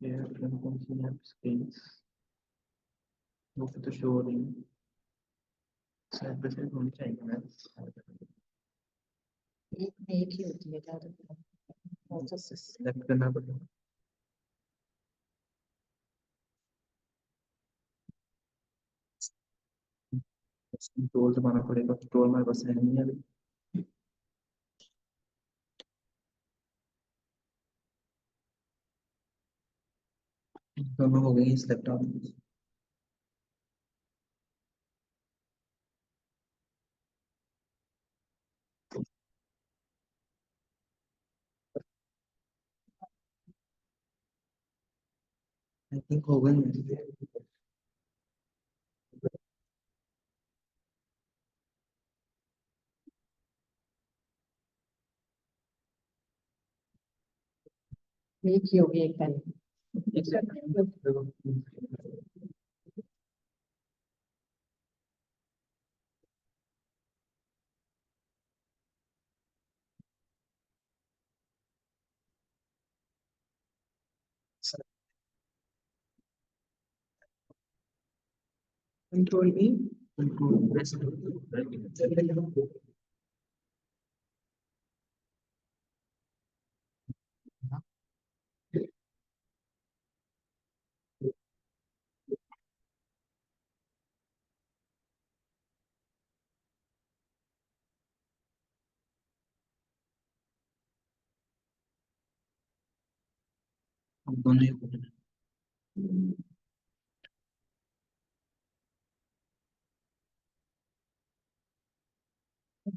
ये कौन सी है स्क्रीन्स वो तो शो हो रही है। शायद प्रेजेंट होनी चाहिए मैम। एक में एक ही होती है ज्यादा प्रोसेस। सेलेक्ट करना पड़ेगा। कंट्रोल दबाना पड़ेगा, कंट्रोल हमारे पास है नहीं अभी। दोनों हो गई सिलेक्ट ऑन। आई थिंक हो गई। एक ही होगी एक pen. Control E control press.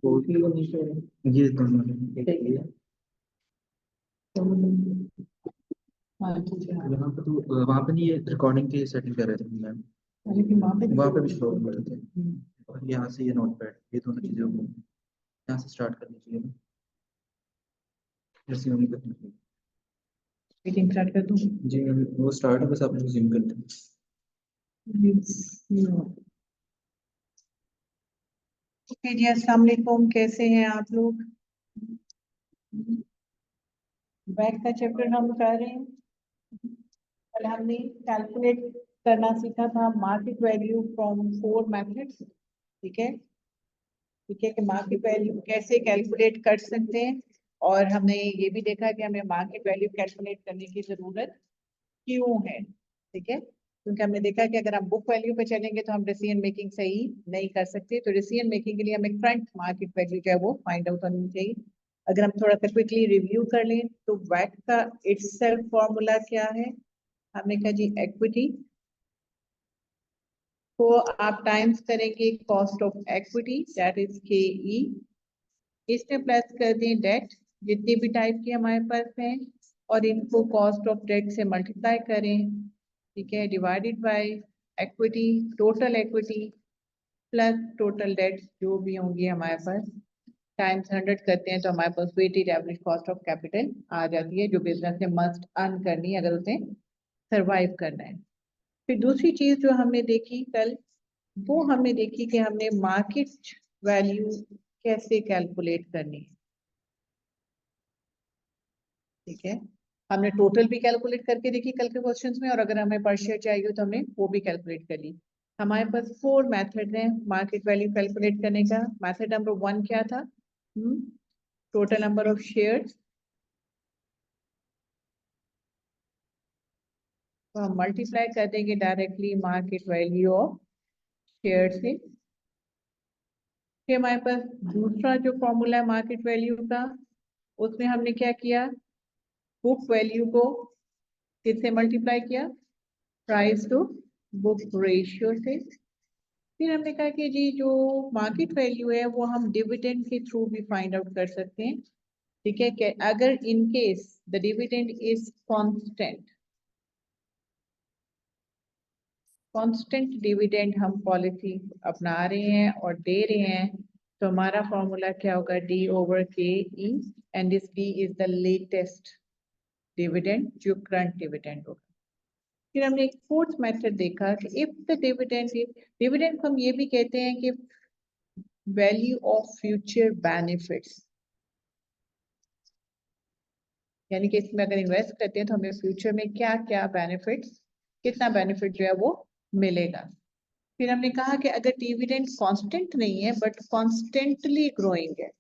दोनों ही हो गए। ये दोनों हाँ ठीक है। यहाँ पे तो वहाँ पे नहीं, ये रिकॉर्डिंग की सेटिंग कर रहे थे मैम। लेकिन वहाँ पे भी शो हो रहे थे। और यहाँ से ये नोट पैड, ये दोनों चीजें हो गई। यहाँ से स्टार्ट करनी चाहिए ना, जैसे उन्हीं करनी चाहिए। मीटिंग स्टार्ट कर दूँ? जी मैम वो स्टार्ट है, बस आप रिज्यूम कर दें। ओके जी, अस्सलाम वालेकुम, कैसे हैं आप लोग? बैक का चैप्टर हम कर रहे हैं। कल हमने कैलकुलेट करना सीखा था मार्केट वैल्यू फ्रॉम 4 मेथड्स। ठीक है, ठीक है कि मार्केट वैल्यू कैसे कैलकुलेट कर सकते हैं। और हमने ये भी देखा कि हमें मार्केट वैल्यू कैलकुलेट करने की जरूरत क्यों है। ठीक है, क्योंकि हमने देखा कि अगर हम बुक वैल्यू पे चलेंगे तो हम डिसीजन मेकिंग सही नहीं कर सकते। तो डिसीजन मेकिंग के लिए हमें करंट मार्केट वैल्यू जो है वो फाइंड आउट होनी चाहिए। अगर हम थोड़ा सा क्विकली रिव्यू कर लें तो वैट का इटसेल्फ फॉर्मूला क्या है? हमने कहा जी इक्विटी को आप टाइम्स करेंगे cost of equity that is के ई, इसमें प्लस कर दें डेट जितने भी टाइप के हमारे पास हैं और इनको कॉस्ट ऑफ डेट से मल्टीप्लाई करें। ठीक है, divided by equity, total equity plus total date जो भी होंगी हमारे पास टाइम्स 100 करते हैं तो हमारे पास weighted average cost of capital आ जाती है जो बिजनेस ने मस्ट अर्न करनी है अगर उसे सरवाइव करना है। फिर दूसरी चीज जो हमने देखी कल, वो हमने देखी कि हमने मार्केट वैल्यू कैसे कैलकुलेट करनी है। ठीक है, हमने टोटल भी कैलकुलेट करके देखी कल के क्वेश्चंस में और अगर हमें पर शेयर चाहिए तो हमने वो भी कैलकुलेट कर ली। हमारे पास 4 मेथड हैं मार्केट वैल्यू कैलकुलेट करने का। मेथड नंबर 1 क्या था? टोटल नंबर ऑफ शेयर्स, तो हम मल्टीप्लाई कर देंगे directly market value of share से। फिर हमारे पास दूसरा जो फॉर्मूला है मार्केट वैल्यू का, उसमें हमने क्या किया, बुक वैल्यू को किससे मल्टीप्लाई किया? प्राइस टू बुक रेशियो से। फिर हमने कहा कि जी जो मार्केट वैल्यू है वो हम डिविडेंड के थ्रू भी फाइंड आउट कर सकते हैं। ठीक है, कि अगर in case the dividend is constant, constant dividend हम पॉलिसी अपना रहे हैं और दे रहे हैं तो हमारा फॉर्मूला क्या होगा? D over K E, and this D is the latest dividend जो करंट डिविडेंड होगा। फिर हमने एक फोर्थ मेथड देखा कि इफ द डिविडेंड को हम ये भी कहते हैं कि वैल्यू ऑफ फ्यूचर बेनिफिट्स। यानी कि इसमें अगर इन्वेस्ट करते हैं तो हमें फ्यूचर में क्या क्या बेनिफिट्स, कितना बेनिफिट जो है वो मिलेगा। फिर हमने कहा कि अगर डिविडेंड कांस्टेंट नहीं है बट कॉन्स्टेंटली ग्रोइंग है,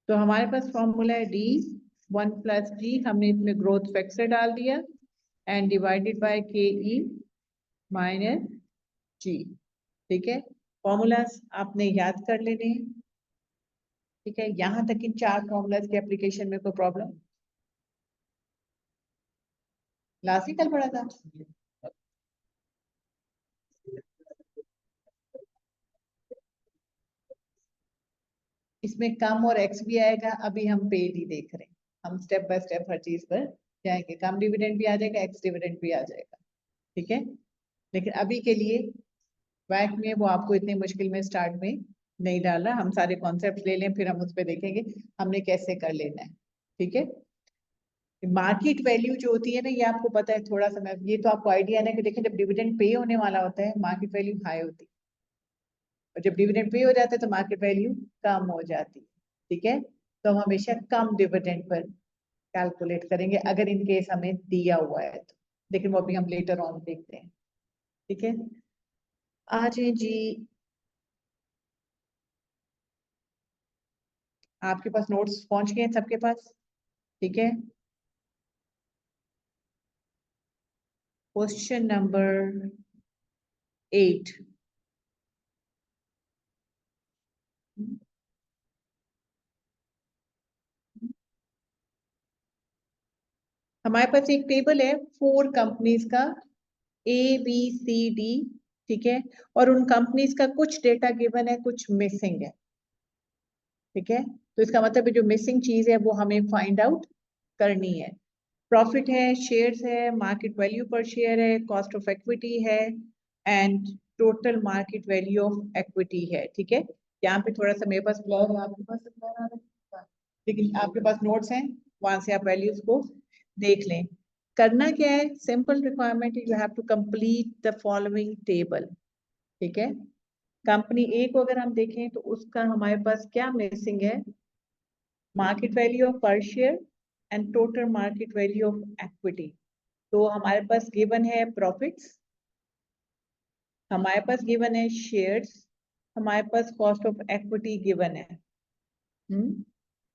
तो हमारे पास फॉर्मूला है डी 1+G, हमने इसमें ग्रोथ फैक्टर डाल दिया एंड डिवाइडेड बाय के ई माइनस जी। ठीक है, फॉर्मूलाज आपने याद कर लेने हैं। ठीक है, यहां तक इन 4 फॉर्मूलाज के एप्लीकेशन में कोई प्रॉब्लम? लास्ट ही कल पढ़ा था। इसमें कम और एक्स भी आएगा, अभी हम पे नहीं देख रहे हैं, हम स्टेप बाय स्टेप हर चीज पर जाएंगे। कम डिविडेंड भी आ जाएगा, एक्स डिविडेंड भी आ जाएगा। ठीक है, लेकिन अभी के लिए वैक में वो आपको इतनी मुश्किल में स्टार्ट में नहीं डालना, हम सारे कॉन्सेप्ट ले लें फिर हम उस पर देखेंगे हमने कैसे कर लेना है। ठीक है, मार्केट वैल्यू जो होती है ना, ये आपको पता है थोड़ा सा, मैं ये तो आपको आइडिया है कि देखिए जब डिविडेंड पे होने वाला होता है मार्केट वैल्यू हाई होती है, और जब डिविडेंड पे हो जाता है तो मार्केट वैल्यू कम हो जाती है। ठीक है, तो हम हमेशा कम डिविडेंड पर कैलकुलेट करेंगे अगर इन केस हमें दिया हुआ है तो, लेकिन वो अभी हम लेटर ऑन देखते हैं। ठीक है, आ जाए जी, आपके पास नोट्स पहुंच गए हैं सबके पास? ठीक है, क्वेश्चन नंबर 8। हमारे पास एक टेबल है 4 कंपनीज का, ABCD। ठीक है, और उन कंपनीज का कुछ डेटा गिवन है, कुछ मिसिंग है। ठीक है, तो इसका मतलब है जो मिसिंग चीज है वो हमें फाइंड आउट करनी है। प्रॉफिट है, शेयर्स है, मार्केट वैल्यू पर शेयर है, कॉस्ट ऑफ इक्विटी है and total market value of equity है। ठीक है, यहाँ पे थोड़ा सा मेरे पास ब्लर है, आपके पास ब्लर आ रहा है, लेकिन आपके पास नोट्स हैं, वहां से आप वैल्यूज को देख लें। करना क्या है, simple requirement you have to complete the following table. ठीक है, कंपनी ए को अगर हम देखें तो उसका हमारे पास क्या मिसिंग है, मार्केट वैल्यू ऑफ पर share and total market value of equity. तो हमारे पास गिवन है प्रॉफिट्स, हमारे पास गिवन है शेयर्स, हमारे पास कॉस्ट ऑफ इक्विटी गिवन है।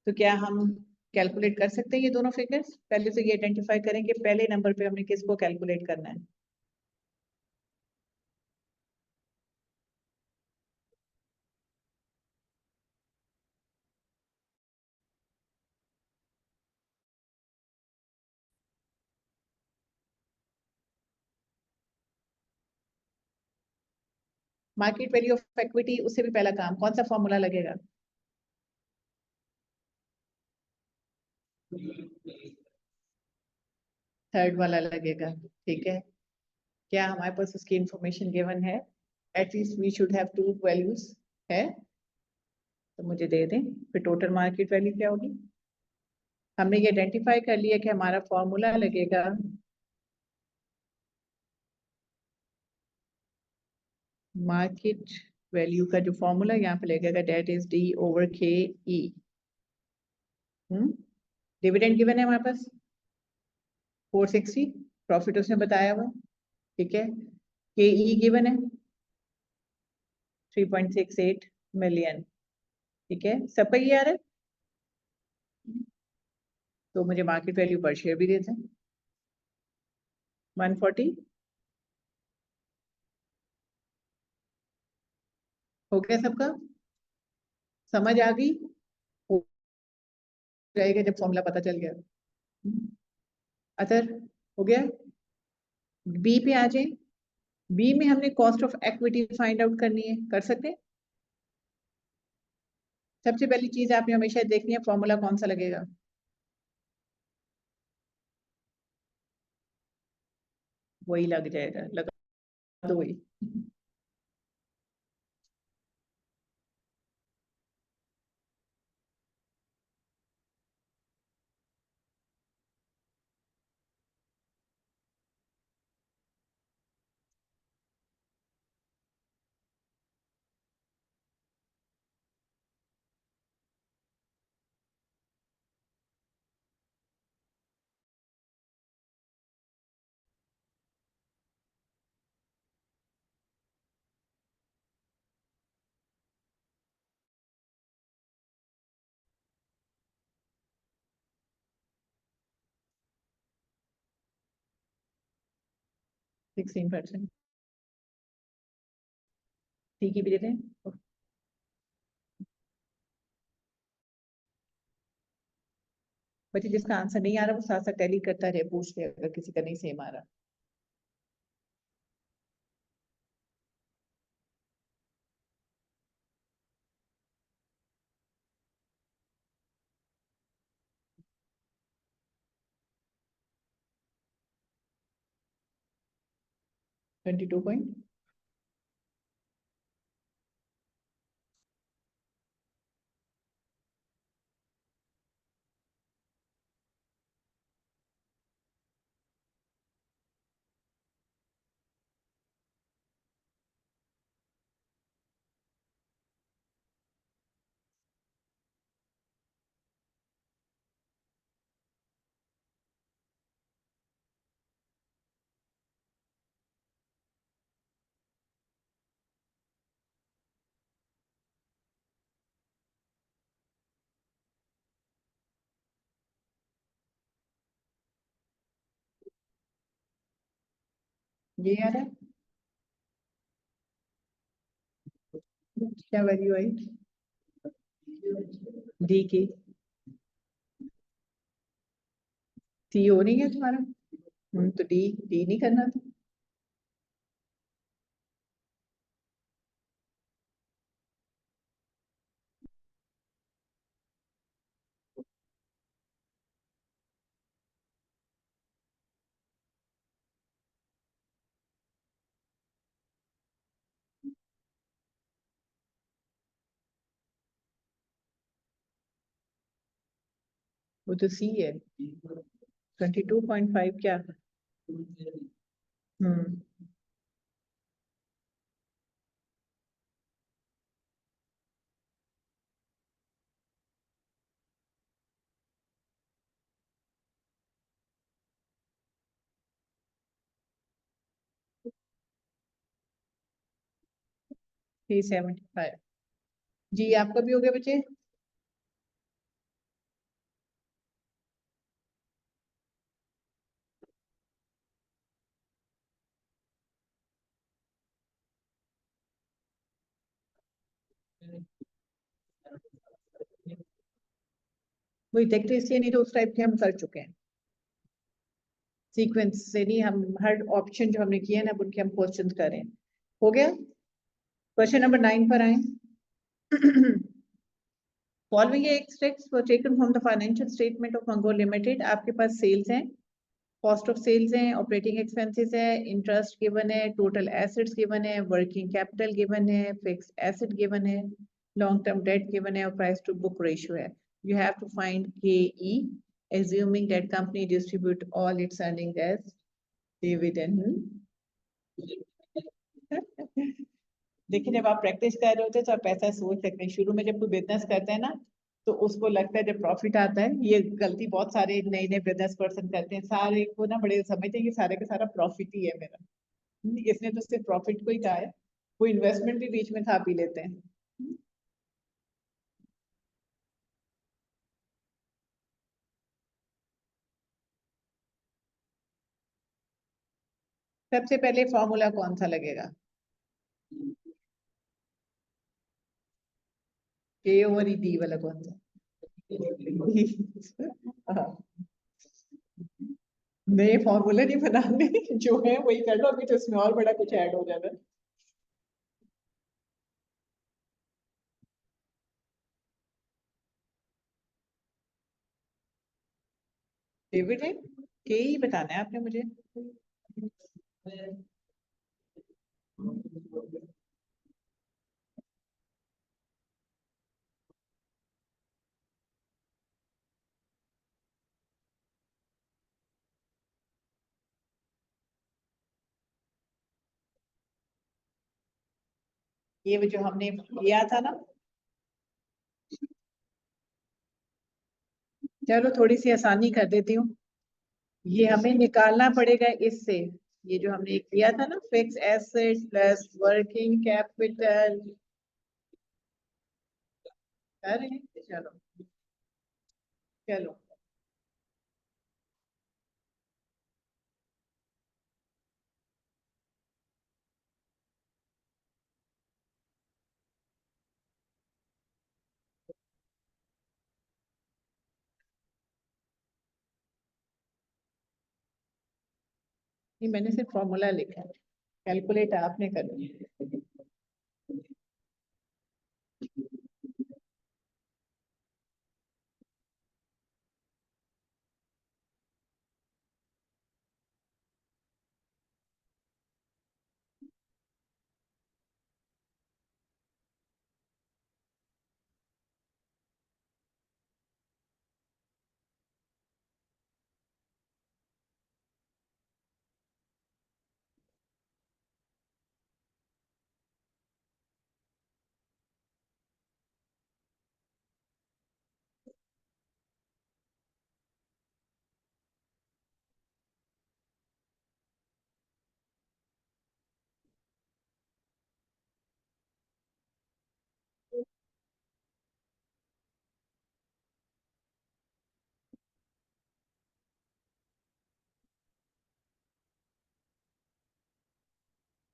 तो क्या हम कैलकुलेट कर सकते हैं ये दोनों फिगर्स? पहले तो ये आइडेंटिफाई करेंगे पहले नंबर पे हमने किसको कैलकुलेट करना है। मार्केट वैल्यू ऑफ इक्विटी, उससे भी पहला काम कौन सा फॉर्मूला लगेगा? थर्ड वाला लगेगा। ठीक है, क्या हमारे पास उसकी इंफॉर्मेशन गिवन है? At least we should have 2 values है, तो मुझे दे दें। फिर टोटल मार्केट वैल्यू क्या होगी? हमने ये आइडेंटिफाई कर लिया कि हमारा फॉर्मूला लगेगा मार्केट वैल्यू का, जो फॉर्मूला यहाँ पे लगेगा date is D/KE। Dividend given है हमारे पास 460, प्रॉफिट उसने बताया हुआ। ठीक है, KE गिवन है 3.68 मिलियन। ठीक है, सबका ये आ रहा है, तो मुझे मार्केट वैल्यू पर शेयर भी देते हैं 140। हो गया सबका, समझ आ गई? हो जाएगा जब फॉर्मूला पता चल गया। अतर हो गया। बी पे आ जाए, बी में हमने cost of equity find out करनी है, कर सकते हैं? सबसे पहली चीज आपने हमेशा देखनी है फॉर्मूला कौन सा लगेगा। वही लग जाएगा, लगा दो वही। 16%। सी की भी देते हैं। बच्चे जिसका आंसर नहीं आ रहा वो साथ साथ टैली करता रहे, पूछ ले अगर किसी का नहीं सेम आ रहा। ट्वेंटी टू पॉइंट ये आ रहा है, क्या वैल्यू आई डी की? सी हो नहीं है तुम्हारा? तो डी डी नहीं करना था। वो तो सी है। 22.5 क्या? हम्म 375। जी आपका भी हो गया बच्चे? वही देखते इसलिए, नहीं तो उस टाइप के हम कर चुके हैं। सीक्वेंस से नहीं, हम हर ऑप्शन जो हमने किए ना अब उनके हम क्वेश्चन कर रहे हैं। हो गया? क्वेश्चन नंबर 9 पर आए। Following extracts were taken from the financial statement of Mangol limited. आपके पास सेल्स हैं, कॉस्ट ऑफ सेल्स है, ऑपरेटिंग एक्सपेंसेस है, इंटरेस्ट गिवन है, टोटल एसेट्स गिवन है, वर्किंग कैपिटल गिवन है, फिक्स एसेट गिवन है, लॉन्ग टर्म डेट गिवन है और प्राइस टू बुक रेशियो है। You have to find KE assuming that company distribute all its earnings as dividend। देखिए जब आप practice कर रहे होते हैं तो आप ऐसा सोच सकते हैं, शुरू में जब कोई बिजनेस करते हैं ना तो उसको लगता है जब प्रॉफिट आता है, ये गलती बहुत सारे नए नए बिजनेस पर्सन करते हैं, सारे को ना बड़े समझते हैं कि सारे का सारा प्रॉफिट ही है मेरा। इसने तो सिर्फ प्रॉफिट को ही कहा है, वो इन्वेस्टमेंट भी बीच में खा पी लेते हैं। सबसे पहले फॉर्मूला कौन सा लगेगा? A/D वाला कौन सा? हाँ, नए फॉर्मूला नहीं बनाने, जो है वही कर लो, अभी तो इसमें और बड़ा कुछ ऐड हो जाता है। डिविडेंड के ही बताना है आपने मुझे। ये जो हमने किया था ना, चलो थोड़ी सी आसानी कर देती हूँ। ये हमें निकालना पड़ेगा इससे, ये जो हमने किया था ना, fix asset plus working capital. कर रहे हैं, चलो चलो। ये मैंने सिर्फ फॉर्मूला लिखा है, कैलकुलेट आपने करनी है।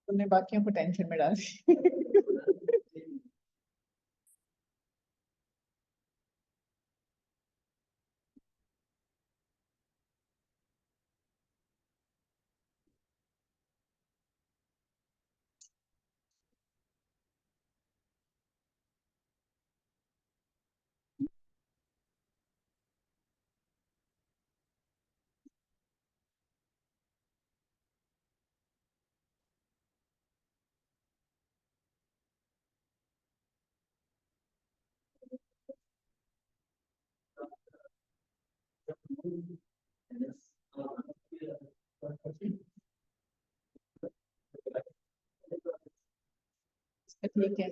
तुमने बाकियों को टेंशन में डाल दी। ठीक है,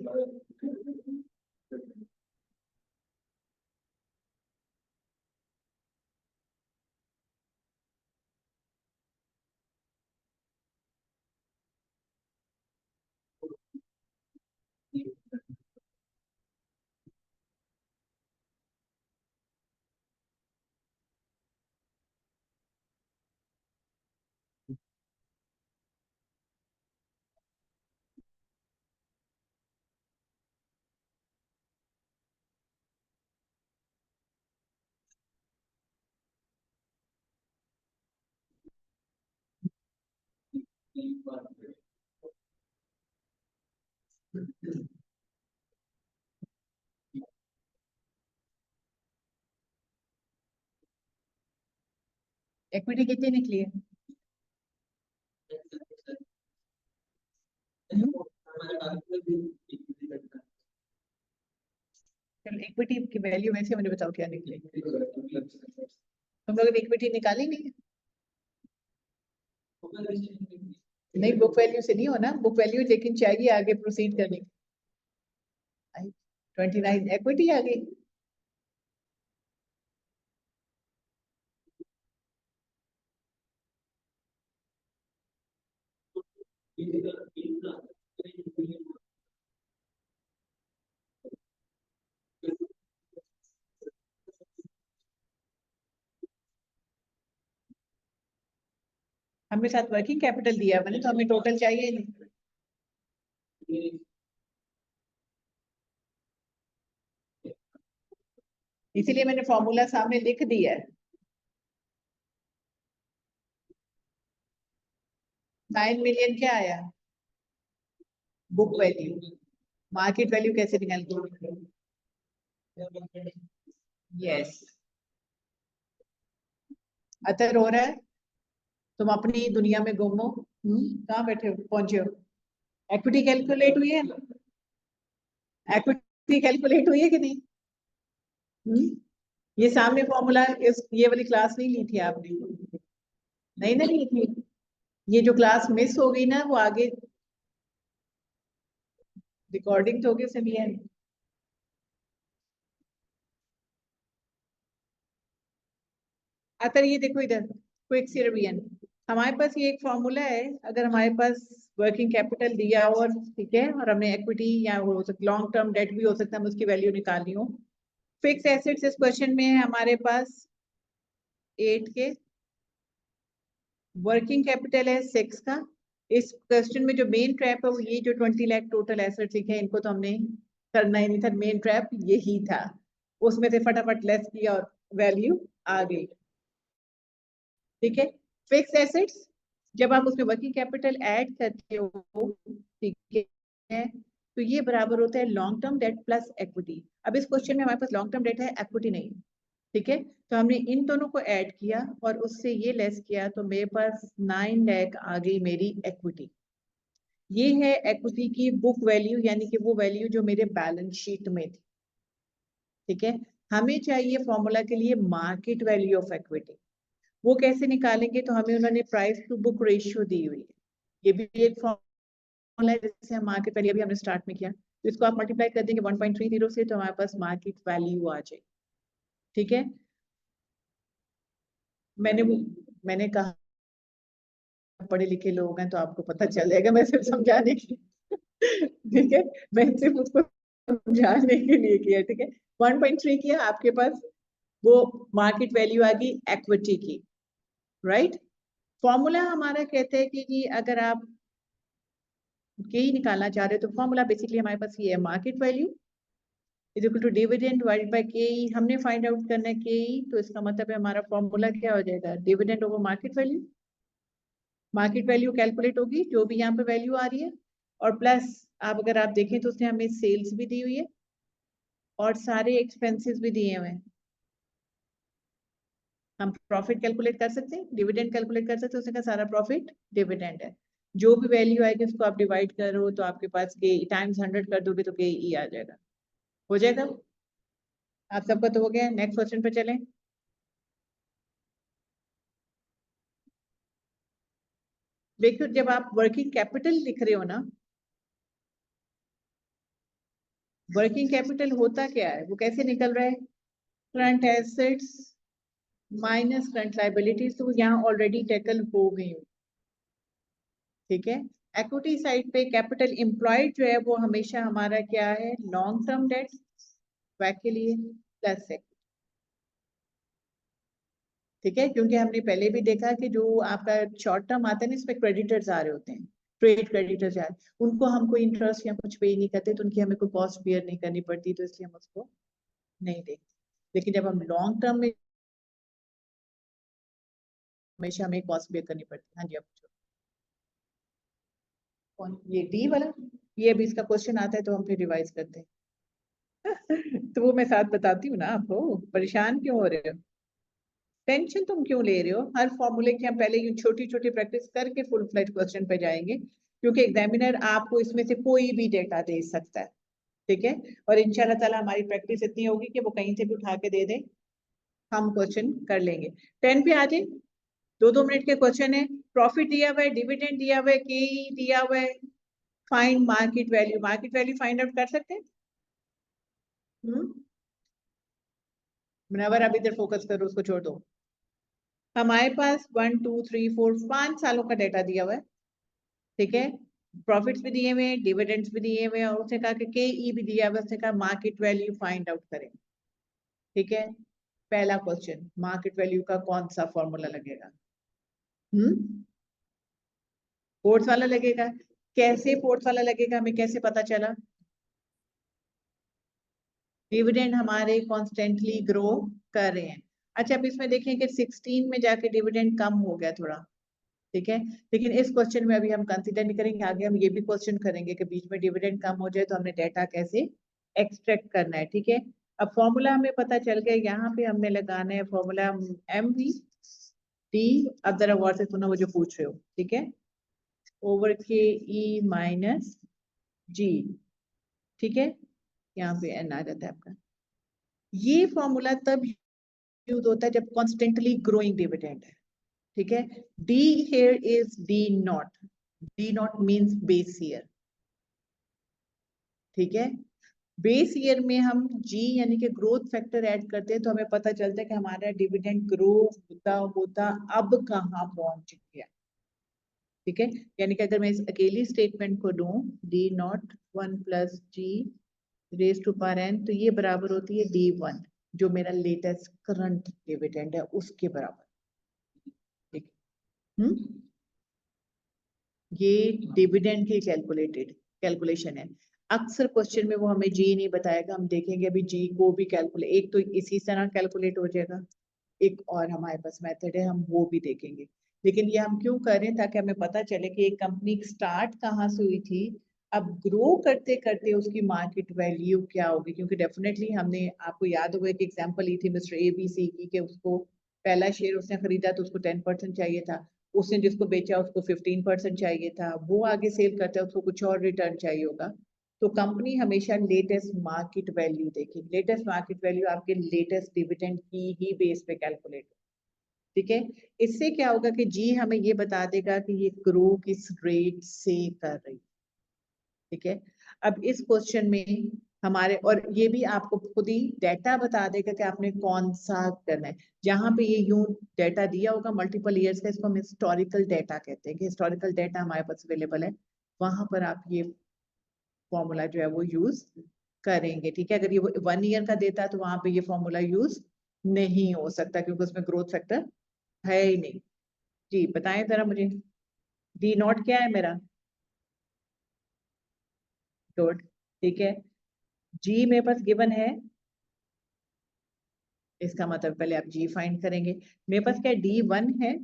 इक्विटी कितनी निकली है? चलो इक्विटी की वैल्यू में से मुझे बताओ क्या निकली। तुम लोगों ने इक्विटी निकाली नहीं? नहीं, बुक वैल्यू से नहीं होना, बुक वैल्यू लेकिन चाहिए आगे प्रोसीड करने। 29 इक्विटी आ गई। हमें साथ वर्किंग कैपिटल दिया मैंने, तो हमें टोटल चाहिए नहीं। इसीलिए मैंने फॉर्मूला सामने लिख दिया है। 9 मिलियन क्या आया? Book value. मार्केट वैल्यू कैसे निकाल? यस। अतर हो रहा है, तुम अपनी दुनिया में गुम हो। कहाँ बैठे हो, पहुंचे हो? इक्विटी कैलकुलेट हुई है? इक्विटी कैलकुलेट हुई है कि नहीं? ये सामने फॉर्मूला, इस ये वाली क्लास नहीं ली थी आपने? नहीं ना ली थी। ये जो क्लास मिस हो गई ना, वो आगे रिकॉर्डिंग तो होगी, उसे लिया नहीं। अतर ये देखो इधर, क्विक सी रिवीजन। हमारे पास ये एक फॉर्मूला है, अगर हमारे पास वर्किंग कैपिटल दिया हो और ठीक है, और हमने इक्विटी या वो हो सकता लॉन्ग टर्म डेट भी हो सकता है, हम उसकी वैल्यू निकालनी हो। फिक्स एसेट्स इस क्वेश्चन में है हमारे पास 8 के, वर्किंग कैपिटल है 6 का। इस क्वेश्चन में जो मेन ट्रैप है वो ये जो 20 लाख टोटल एसेट्स लिखे हैं, इनको तो हमने करना ही नहीं था, मेन ट्रैप यही था। उसमें से फटाफट लेस किया और वैल्यू आ गई। ठीक है, फिक्स एसेट्स जब आप उसमें वर्किंग कैपिटल ऐड करते हो, ठीक है, तो ये बराबर होता है long term date plus equity. अब इस क्वेश्चन में हमारे पास लॉन्ग टर्म डेट है, इक्विटी नहीं, ठीक है, तो हमने इन दोनों को ऐड किया और उससे ये लेस किया, तो मेरे पास 9 लाख आ गई मेरी इक्विटी। ये है इक्विटी की बुक वैल्यू, यानी कि वो वैल्यू जो मेरे बैलेंस शीट में थी, ठीक है। हमें चाहिए फॉर्मूला के लिए मार्केट वैल्यू ऑफ इक्विटी। वो कैसे निकालेंगे, तो हमें उन्होंने प्राइस टू बुक रेशियो दी हुई है, ये भी एक फॉर्मूला है जिससे हम मार्केट वैल्यू अभी हमने स्टार्ट में किया, तो इसको आप मल्टीप्लाई कर देंगे 1.30 से, तो हमारे पास मार्केट वैल्यू आ जाए, ठीक है। मैंने कहा पढ़े लिखे लोग हैं तो आपको पता चल जाएगा, मैं सिर्फ समझाने की ठीक है, मैं सिर्फ उसको समझाने के लिए किया, ठीक है। 1.3 किया, आपके पास वो मार्केट वैल्यू आ गई इक्विटी की, राइट। फॉर्मूला हमारा कहते हैं कि जी अगर आप के ही निकालना चाह रहे हो, तो फॉर्मूला बेसिकली हमारे पास ये है, market value is equal to dividend divided by K. हमने फाइंड आउट करना है के, तो इसका मतलब है हमारा फॉर्मूला क्या हो जाएगा, dividend over market value. Market value calculate होगी जो भी यहाँ पे वैल्यू आ रही है, और प्लस आप अगर आप देखें तो उसने हमें सेल्स भी दी हुई है और सारे एक्सपेंसेस भी दिए हुए हैं। हम प्रॉफिट कैलकुलेट कर सकते हैं, डिविडेंड कैलकुलेट कर सकते हैं, उसने कहा सारा प्रॉफिट डिविडेंड है। जो भी वैल्यू आएगी उसको आप डिवाइड करो, तो आपके पास के टाइम्स 100 कर दोगे तो के ई आ जाएगा, हो जाएगा। आप सबका तो हो गया, नेक्स्ट क्वेश्चन पे चलें। देखो जब आप वर्किंग कैपिटल लिख रहे हो ना, वर्किंग कैपिटल होता क्या है, वो कैसे निकल रहा है, current assets minus current liabilities, तो यहाँ ऑलरेडी टैकल हो गई हूँ, ठीक है। इक्विटी साइड पे कैपिटल एम्प्लॉयड जो है वो हमेशा हमारा क्या है, लॉन्ग टर्म डेट वैक के लिए प्लस है, ठीक है, क्योंकि हमने पहले भी देखा कि जो आपका शॉर्ट टर्म आता है ना, इसमें क्रेडिटर्स आ रहे होते हैं, ट्रेड क्रेडिटर्स आ रहे हैं, उनको हम कोई इंटरेस्ट या कुछ पे नहीं करते, तो उनकी हमें कोई कॉस्ट बियर नहीं करनी पड़ती, तो इसलिए हम उसको नहीं देखते। लेकिन जब हम लॉन्ग टर्म में, हमेशा हमें कॉस्ट बियर करनी पड़ती है। हाँ जी, आप पूछो। कौन, ये डी वाला, ये अभी इसका क्वेश्चन आता है तो हम फिर रिवाइज करते हैं तो वो मैं साथ बताती हूँ ना आपको, परेशान क्यों हो रहे हो, टेंशन तुम क्यों ले रहे हो, हर फॉर्मूले की हम पहले ये छोटी छोटी प्रैक्टिस करके फुल फ्लेज क्वेश्चन पे जाएंगे, क्योंकि एग्जामिनर आपको इसमें से कोई भी डेटा दे सकता है, ठीक है। और इंशाल्लाह ताला हमारी प्रैक्टिस इतनी होगी कि वो कहीं से भी उठा के दे दे, हम क्वेश्चन कर लेंगे। 10 पे आ जाए, 2-2 मिनट के क्वेश्चन है। प्रॉफिट दिया हुआ है, डिविडेंड दिया हुआ है, के दिया हुआ है, find market value find out कर सकते हैं। हम्म, मुनव्वर आप इधर फोकस करो, उसको छोड़ दो। हमारे पास 1 2 3 4 5 सालों का डेटा दिया हुआ है, ठीक है। प्रॉफिट्स भी दिए हुए हैं, डिविडेंड्स भी दिए हुए हैं, और उसने कहा कि के ई भी दिया हुआ है, उसने कहा मार्केट वैल्यू फाइंड आउट करें, ठीक है। पहला क्वेश्चन, मार्केट वैल्यू का कौन सा फॉर्मूला लगेगा, फोर्थ वाला लगेगा। कैसे फोर्थ वाला लगेगा, हमें कैसे पता चला, डिविडेंड हमारे कॉन्स्टेंटली ग्रो कर रहे हैं। अच्छा, अब इसमें देखें कि 16 में जाके डिविडेंड कम हो गया थोड़ा, ठीक है, लेकिन इस क्वेश्चन में अभी हम कंसीडर नहीं करेंगे, आगे हम ये भी क्वेश्चन करेंगे कि बीच में डिविडेंड कम हो जाए तो हमने डेटा कैसे एक्सट्रैक्ट करना है, ठीक है। अब फॉर्मूला हमें पता चल गया, यहाँ पे हमने लगाना है फॉर्मूला एम वी टी। अब जरा गौर से सुनो वो जो पूछ रहे हो, ठीक है, ओवर के ई माइनस जी, ठीक है, यहाँ पे एन आ जाता है आपका। ये फॉर्मूला तब यूज होता है जब कॉन्स्टेंटली ग्रोइंग डिविडेंड है, ठीक है। D here is D not means base year, ठीक है। बेस ईयर में हम जी यानी कि ग्रोथ फैक्टर ऐड करते हैं, तो हमें पता चलता है कि हमारा डिविडेंड ग्रो होता होता अब कहाँ पहुंच गया, ठीक है। यानी कि अगर मैं इस अकेली स्टेटमेंट को लूं, D naught 1 + G raise to power N, तो ये बराबर होती है D1, जो मेरा लेटेस्ट करंट डिविडेंड है उसके बराबर, ठीक है। ये डिविडेंड की कैलकुलेशन है। अक्सर क्वेश्चन में वो हमें जी नहीं बताएगा, हम देखेंगे अभी जी को भी कैलकुलेट, एक तो इसी तरह कैलकुलेट हो जाएगा, एक और हमारे पास मेथड है, हम वो भी देखेंगे। लेकिन ये हम क्यों कर रहे हैं, ताकि हमें पता चले कि एक कंपनी स्टार्ट कहाँ से हुई थी, अब ग्रो करते करते उसकी मार्केट वैल्यू क्या होगी। क्योंकि डेफिनेटली हमने, आपको याद होगा एक एग्जांपल ली थी मिस्टर ABC की, कि उसको पहला शेयर उसने खरीदा तो उसको 10% चाहिए था, उसने जिसको बेचा उसको 15% चाहिए था, वो आगे सेल करता है उसको कुछ और रिटर्न चाहिए होगा। तो कंपनी हमेशा लेटेस्ट मार्केट वैल्यू देखेगी। लेटेस्ट मार्केट वैल्यू आपके लेटेस्ट डिविडेंड की ही बेस पे कैलकुलेट, ठीक है। इससे क्या होगा कि जी हमें ये बता देगा कि ये ग्रो किस रेट से कर रही, ठीक है। अब इस क्वेश्चन में हमारे, और ये भी आपको खुद ही डाटा बता देगा कि आपने कौन सा करना है। जहां पे ये यूं डाटा दिया होगा मल्टीपल ईयर्स का, इसको हम हिस्टोरिकल डाटा कहते हैं, कि हिस्टोरिकल डाटा हमारे पास अवेलेबल है, वहां पर आप ये फॉर्मूला जो है वो यूज करेंगे, ठीक है। अगर ये 1 ईयर का देता है तो वहां पे ये फॉर्मूला यूज नहीं हो सकता, क्योंकि उसमें ग्रोथ फैक्टर है ही नहीं। जी बताएं जरा मुझे, डी नॉट क्या है मेरा, डॉट, ठीक है। जी मेरे पास गिवन है, इसका मतलब पहले आप जी फाइंड करेंगे। मेरे पास क्या D1 है,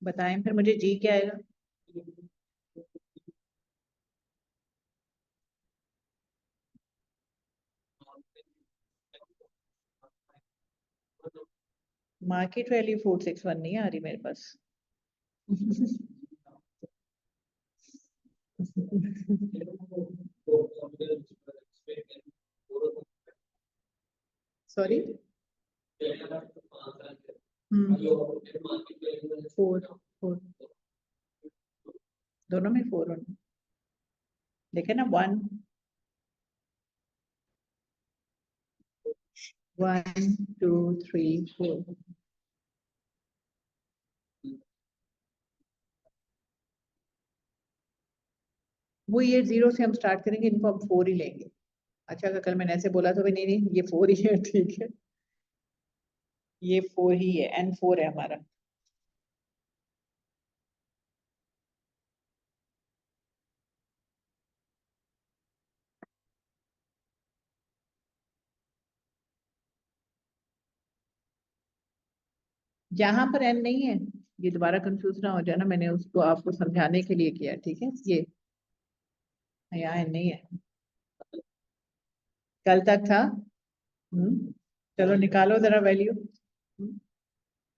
बताएं फिर मुझे जी क्या आएगा। मार्केट वैल्यू 461 नहीं आ रही मेरे पास। सॉरी, फोर, फोर, दोनों में फोर होना, देखे ना, 1 1 2 3 4। वो ये जीरो से हम स्टार्ट करेंगे, इनको हम फोर ही लेंगे। अच्छा, अगर कल मैंने ऐसे बोला तो भी नहीं नहीं ये फोर ही है, ठीक है, ये फोर ही है, N4 है हमारा। यहाँ पर N नहीं है, ये दोबारा कंफ्यूज ना हो जाए ना, मैंने उसको आपको समझाने के लिए किया, ठीक है। ये यहाँ N नहीं है, कल तक था। चलो निकालो जरा वैल्यू।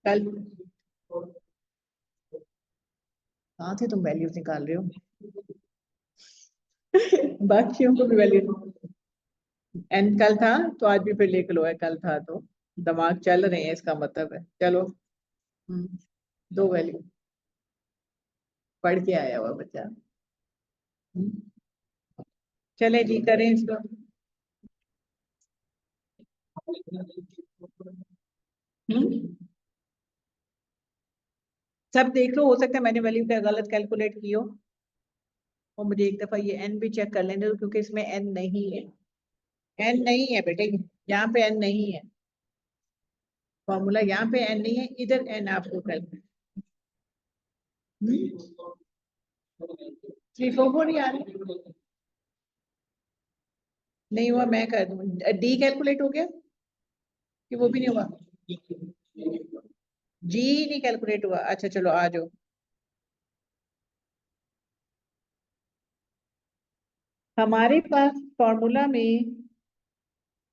कल कहाँ थे तुम, वैल्यूज निकाल रहे हो। बाकियों को भी वैल्यू, एन कल था तो आज भी फिर लिख लो, है कल था तो, दिमाग चल रहे हैं इसका मतलब है। चलो, दो वैल्यू पढ़ के आया हुआ बच्चा। हम्म, चले जी करें इसको। हम्म, सब देख लो, हो सकता है मैंने वैल्यू क्या गलत कैलकुलेट की हो, और मुझे एक दफा ये एन भी चेक कर लेने दो, क्योंकि इसमें एन नहीं है। एन नहीं है बेटे, यहाँ पे एन नहीं है, फॉर्मूला यहाँ पे एन नहीं है, इधर एन आपको कैलकुलेट। 344 नहीं आ रही, नहीं हुआ, मैं कर दूँ, डी कैलकुलेट हो गया कि वो भी नहीं हुआ, जी नहीं कैलकुलेट हुआ। अच्छा चलो आ जाओ, हमारे पास फॉर्मूला में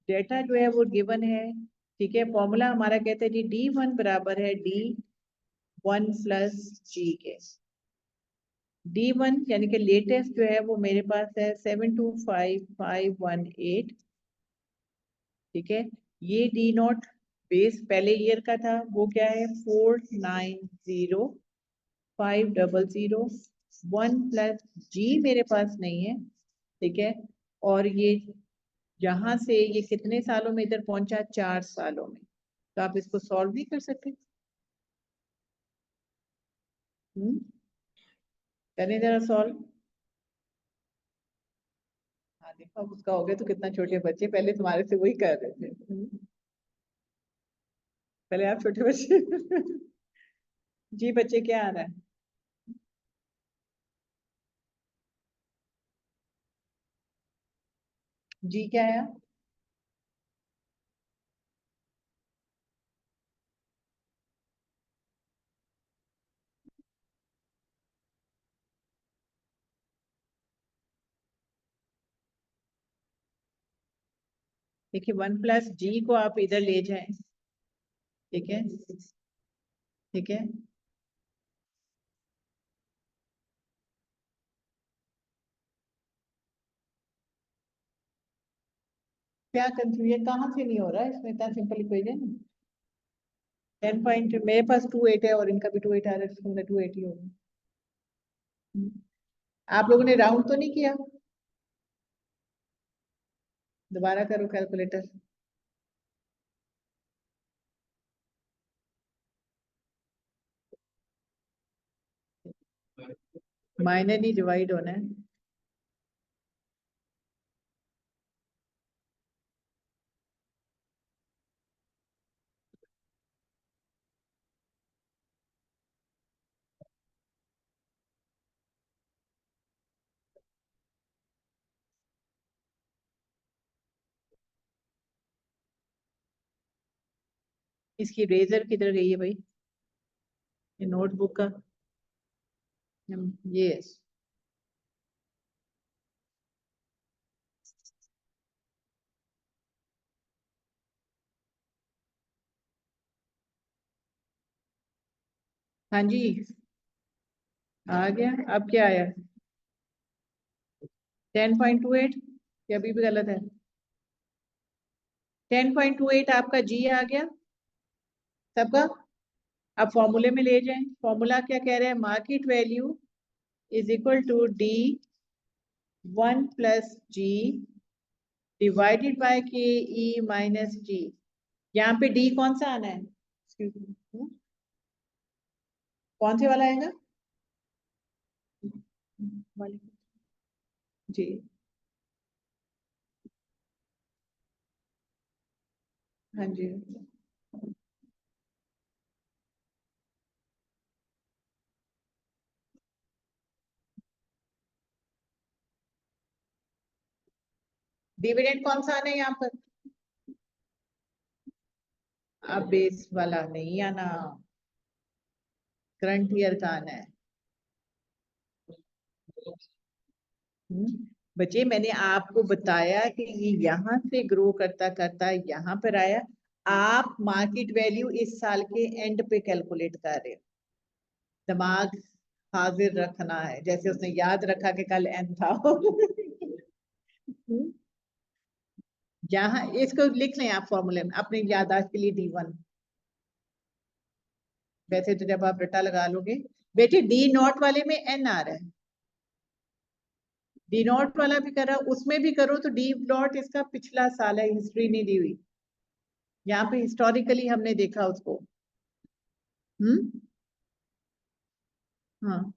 डेटा जो है वो गिवन है, ठीक है। फॉर्मूला हमारा कहते हैं जी D1 बराबर है D1 प्लस जी के। D1 यानी कि लेटेस्ट जो है वो मेरे पास है 725518, ठीक है। ये डी नॉट बेस पहले ईयर का था, वो क्या है 490500, 1 प्लस जी मेरे पास नहीं है, ठीक है। और ये यहाँ से ये कितने सालों में इधर पहुंचा, 4 सालों में। तो आप इसको सॉल्व नहीं कर सकते। हम्म, करें जरा सॉल्व। हाँ देखो, अब उसका हो गया तो कितना, छोटे बच्चे पहले तुम्हारे से वही कर रहे थे। पहले आप छोटे बच्चे। जी बच्चे क्या आ रहा है, जी क्या आया, देखिए 1+g को आप इधर ले जाएं, ठीक है, ठीक है, क्या कंफ्यूजन कहाँ से नहीं हो रहा है इसमें? इतना सिंपल इक्वेशन 10 पॉइंट, मेरे पास 2.8 है और इनका भी 2.8 आ रहा है, इसमें 2.8 ही होगा। आप लोगों ने राउंड तो नहीं किया? दोबारा करो कैलकुलेटर। माइनर नहीं डिवाइड होना है। इसकी रेजर किधर गई है भाई? ये नोटबुक का ये हाँ जी आ गया। अब क्या आया? 10.28 या अभी भी गलत है? 10.28 आपका जी आ गया सबका। अब फॉर्मूले में ले जाएं। फॉर्मूला क्या कह रहे हैं? Market value is equal to D1+G divided by KE minus G। यहाँ पे D कौन सा आना है? Excuse me, कौन से वाला आएगा? जी हाँ जी। डिविडेंड कौन सा आना है यहाँ पर? अब बेस वाला नहीं आना, करंट ईयर का आना है। बच्चे मैंने आपको बताया कि ये यहाँ से ग्रो करता करता यहाँ पर आया। आप मार्केट वैल्यू इस साल के एंड पे कैलकुलेट कर रहे हो। दिमाग हाजिर रखना है, जैसे उसने याद रखा कि कल एंड था। यहाँ इसको लिख लें आप फॉर्मूले में अपने याददाश्त के लिए D1। वैसे तो जब आप रटा लगा लोगे बेटे D0 वाले में N आ रहा है, D0 वाला भी करा उसमें भी करो तो D0 इसका पिछला साल है, हिस्ट्री नहीं दी हुई। यहाँ पे हिस्टोरिकली हमने देखा उसको। हाँ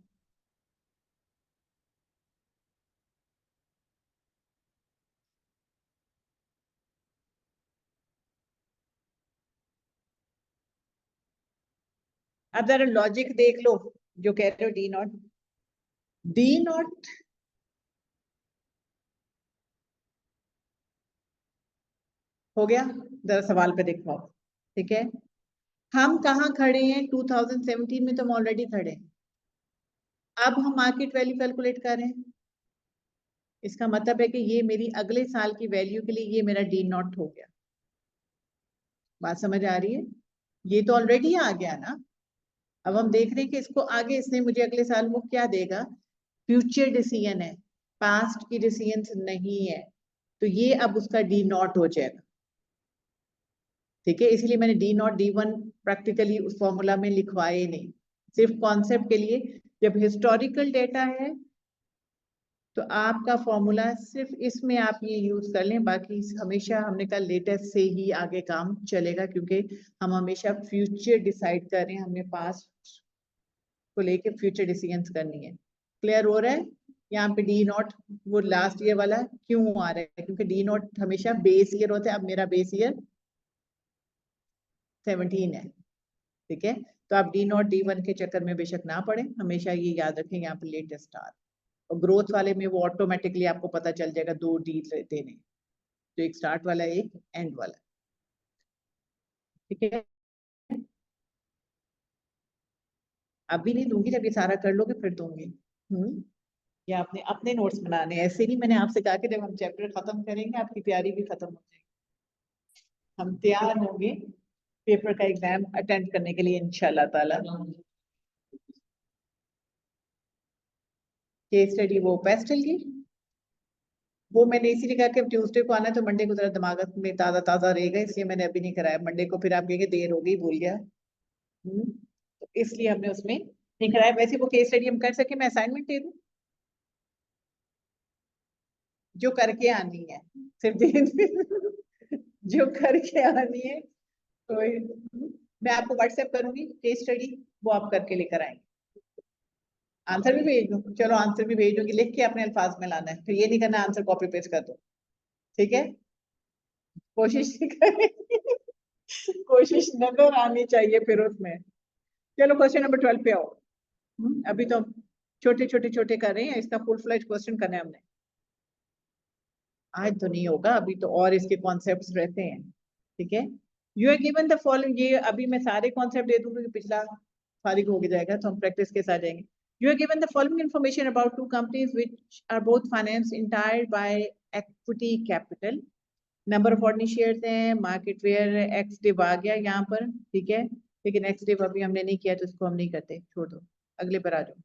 अब जरा लॉजिक देख लो जो कह रहे हो D0 हो गया। जरा सवाल पे देखो आप, ठीक है। हम कहाँ खड़े हैं? 2017 में तो हम ऑलरेडी खड़े हैं। अब हम मार्केट वैल्यू कैलकुलेट कर रहे हैं। इसका मतलब है कि ये मेरी अगले साल की वैल्यू के लिए ये मेरा D0 हो गया। बात समझ आ रही है? ये तो ऑलरेडी आ गया ना। अब हम देख रहे हैं कि इसको आगे इसने मुझे अगले साल वो क्या देगा। फ्यूचर डिसीजन है, पास्ट की डिसीजन नहीं है, तो ये अब उसका D0 हो जाएगा। ठीक है, इसलिए मैंने D0 D1 प्रैक्टिकली उस फॉर्मूला में लिखवाए नहीं, सिर्फ कॉन्सेप्ट के लिए। जब हिस्टोरिकल डेटा है तो आपका फॉर्मूला सिर्फ इसमें आप ये यूज कर लें, बाकी हमेशा हमने कहा लेटेस्ट से ही आगे काम चलेगा, क्योंकि हम हमेशा फ्यूचर डिसाइड कर रहे हैं, हमने पास्ट को लेके फ्यूचर डिसीजंस करनी है। क्लियर हो रहा है? यहाँ पे D0 वो लास्ट ईयर वाला क्यों आ रहा है? क्योंकि D0 हमेशा बेस ईयर होता है। अब मेरा बेस ईयर 17 है, ठीक है। तो आप D0 D1 के चक्कर में बेशक ना पड़े, हमेशा ये याद रखें यहाँ पे लेटेस्ट आ। और ग्रोथ वाले में वो ऑटोमेटिकली आपको पता चल जाएगा, 2 D देने, तो एक स्टार्ट वाला एक एंड वाला, ठीक है। अभी नहीं दूंगी, जब ये सारा कर लोगे फिर दूंगी। या आपने अपने नोट्स बनाने, ऐसे नहीं। मैंने आपसे कहा कि जब हम चैप्टर खत्म करेंगे आपकी तैयारी भी खत्म हो जाएगी। हम तैयार होंगे पेपर का एग्जाम अटेंड करने के लिए इंशाल्लाह ताला। केस स्टडी वो पेस्टल की, वो मैंने इसीलिए कहा कि ट्यूसडे को आना है तो मंडे को जरा दिमाग में ताजा ताजा रहेगा, इसलिए मैंने अभी नहीं कराया। मंडे को फिर आप कहेंगे देर हो गई, भूल गया। तो इसलिए हमने उसमें नहीं कराया। वैसे वो केस स्टडी हम कर सके, मैं असाइनमेंट दे दूं जो करके आनी है, सिर्फ जो करके आनी है। तो मैं आपको व्हाट्सएप करूंगी केस स्टडी, वो आप करके लेकर आएंगे। आंसर भी भेज दूं, चलो आंसर भी भेज दूंगी, लिख के अपने अल्फाज में लाना है, तो ये नहीं करना आंसर कॉपी पेस्ट कर दो, ठीक है? कोशिश नहीं करेंगे, कोशिश नजर आनी चाहिए फिर उसमें। चलो क्वेश्चन नंबर 12 पे आओ। अभी तो हम छोटे छोटे छोटे कर रहे हैं, इसका फुल फ्लेज क्वेश्चन करना है हमने। आज तो नहीं होगा, अभी तो और इसके कॉन्सेप्ट्स रहते हैं, ठीक है? You are given the following, ये अभी मैं सारे कॉन्सेप्ट दे दूंगी, पिछला फारिग हो जाएगा तो हम प्रैक्टिस के साथ जाएंगे। You are given the following information about two companies which are both finance entire by equity capital. Number of ordinary shares हैं, मार्केट वेयर एक्स डिव आ गया यहाँ पर, ठीक है? लेकिन एक्स डिव अभी हमने नहीं किया तो इसको हम नहीं करते, छोड़ दो, अगले पर आ जाओ।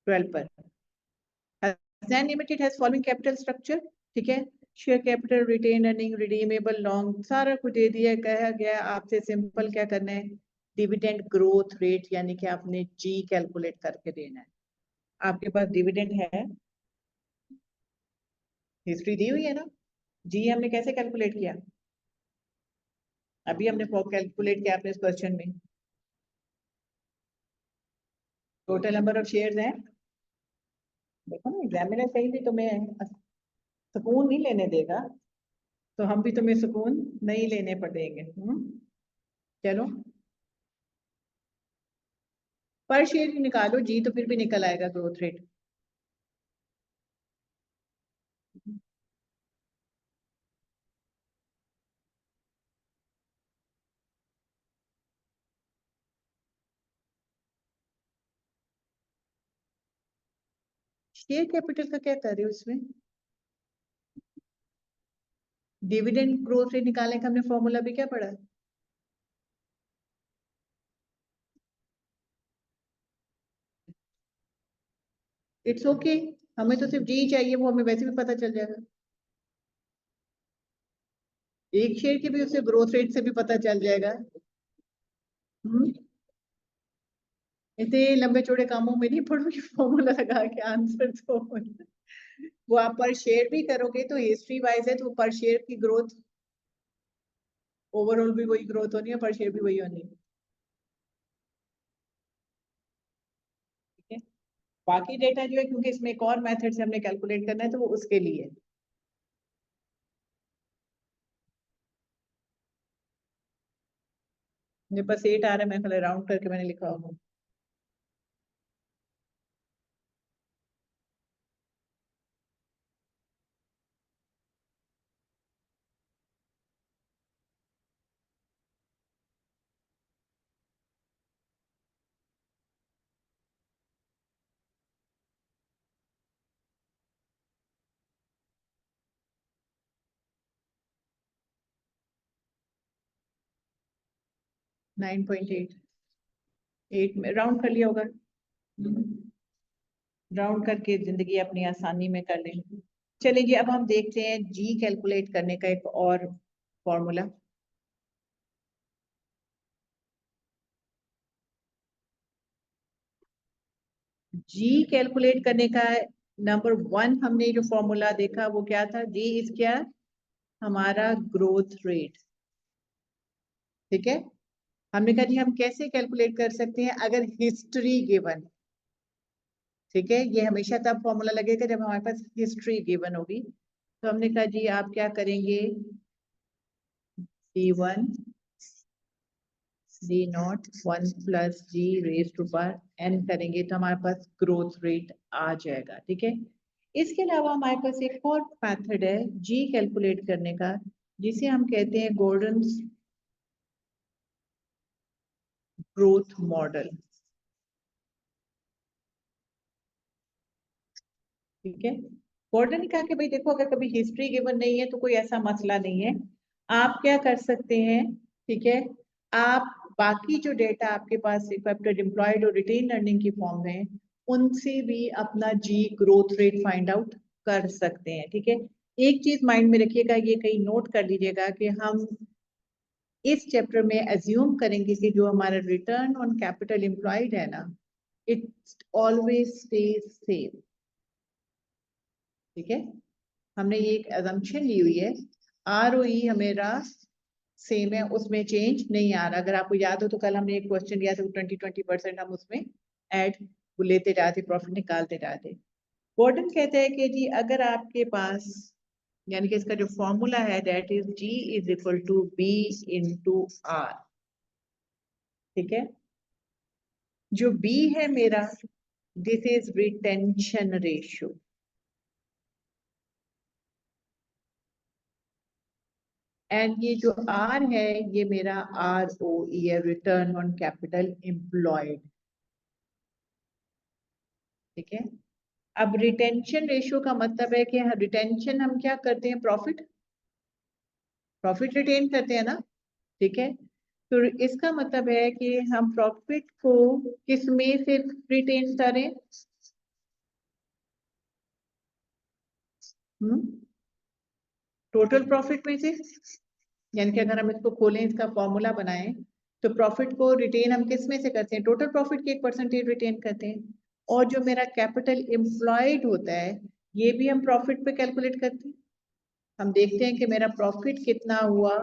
12 पर Hassan Limited has following capital structure, ठीक है? Share capital, retain earning, redeemable long, सारा कुछ दे दिया, कहा गया आपसे सिंपल क्या करना है, डिविडेंड ग्रोथ रेट यानी कि आपने जी कैलकुलेट करके देना है। आपके पास डिविडेंड है, हिस्ट्री दी हुई है ना? जी हमने कैसे कैलकुलेट किया, अभी हमने कैलकुलेट किया आपने इस क्वेश्चन में। टोटल नंबर ऑफ शेयर्स हैं, देखो ना एग्जामिनर कहीं भी तुम्हें सुकून नहीं लेने देगा, तो हम भी तुम्हें सुकून नहीं लेने पड़ेंगे। चलो पर शेयर निकालो जी, तो फिर भी निकल आएगा ग्रोथ रेट। शेयर कैपिटल का क्या कर रहे हो इसमें, डिविडेंड ग्रोथ रेट निकालने का हमने फॉर्मूला भी क्या पढ़ा है? इट्स ओके हमें तो सिर्फ जी चाहिए, वो हमें वैसे भी पता चल जाएगा। एक शेयर की भी उससे ग्रोथ रेट से भी पता चल जाएगा। हम्म इतने लंबे चौड़े कामों में नहीं पढ़ोगे फॉर्मूला लगा के आंसर तो वो आप पर शेयर भी करोगे तो हिस्ट्री वाइज है, तो पर शेयर की ग्रोथ ओवरऑल भी वही ग्रोथ होनी है, पर शेयर भी वही होनी है, ठीक है? बाकी डेटा जो है, क्योंकि इसमें एक और मेथड से हमने कैलकुलेट करना है, तो वो उसके लिए। मेरे पास 8 आ रहा है, मैं राउंड करके मैंने लिखा होगा। नाइन पॉइंट एट में राउंड कर लिया होगा, राउंड करके जिंदगी अपनी आसानी में कर लें। चलिए जी, अब हम देखते हैं जी कैलकुलेट करने का एक और फॉर्मूला। जी कैलकुलेट करने का नंबर 1 हमने जो फॉर्मूला देखा वो क्या था, जी इज क्या, हमारा ग्रोथ रेट, ठीक है? हमने कहा जी हम कैसे कैलकुलेट कर सकते हैं अगर हिस्ट्री गिवन, ठीक है? ये हमेशा तब फॉर्मूला लगेगा जब हमारे पास हिस्ट्री गिवन होगी। तो हमने कहा जी आप क्या करेंगे, D1 D0 1 plus G raise to power n करेंगे तो हमारे पास ग्रोथ रेट आ जाएगा, ठीक है? इसके अलावा हमारे पास एक और मेथड है जी कैलकुलेट करने का, जिसे हम कहते हैं गोल्डन ग्रोथ मॉडल, ठीक है? गॉर्डन ने कहा कि भाई देखो, अगर कभी हिस्ट्री गिवन नहीं है तो कोई ऐसा मसला नहीं है, आप क्या कर सकते हैं, ठीक है, आप बाकी जो डेटा आपके पास कैपिटल एम्प्लॉयड और रिटेन अर्निंग की फॉर्म में, उनसे भी अपना जी ग्रोथ रेट फाइंड आउट कर सकते हैं, ठीक है। एक चीज माइंड में रखिएगा, ये कहीं नोट कर लीजिएगा कि हम इस चैप्टर में एज्यूम करेंगे कि जो हमारा रिटर्न ऑन कैपिटल एम्प्लॉयड है ना, इट ऑलवेज स्टेज सेम, ठीक है। हमने ये एक एजम्पशन ली हुई है, आरओई हमेरा सेम है, उसमें चेंज नहीं आ रहा। अगर आपको याद हो तो कल हमने एक क्वेश्चन लिया था, 20-20% हम उसमें ऐड लेते जाते, प्रॉफिट निकालते जाते। गॉर्डन कहते हैं कि जी अगर आपके पास, यानी कि इसका जो फॉर्मूला है that is G is equal to B into R, ठीक है। जो बी है मेरा, this is retention ratio, and ये जो आर है ये मेरा आर ओ ई है, रिटर्न ऑन कैपिटल एम्प्लॉयड, ठीक है। अब रिटेंशन रेशियो का मतलब है कि रिटेंशन हम क्या करते हैं, प्रॉफिट, प्रॉफिट रिटेन करते हैं ना, ठीक है। तो इसका मतलब है कि हम प्रॉफिट को किस में से रिटेन करें, टोटल प्रॉफिट में से। यानी कि अगर हम इसको खोलें, इसका फॉर्मूला बनाएं, तो प्रॉफिट को रिटेन हम किस में से करते हैं, टोटल प्रॉफिट की एक परसेंटेज रिटेन करते हैं। और जो मेरा कैपिटल एम्प्लॉयड होता है, ये भी हम प्रॉफिट पे कैलकुलेट करते हैं। हम देखते हैं कि मेरा प्रॉफिट कितना हुआ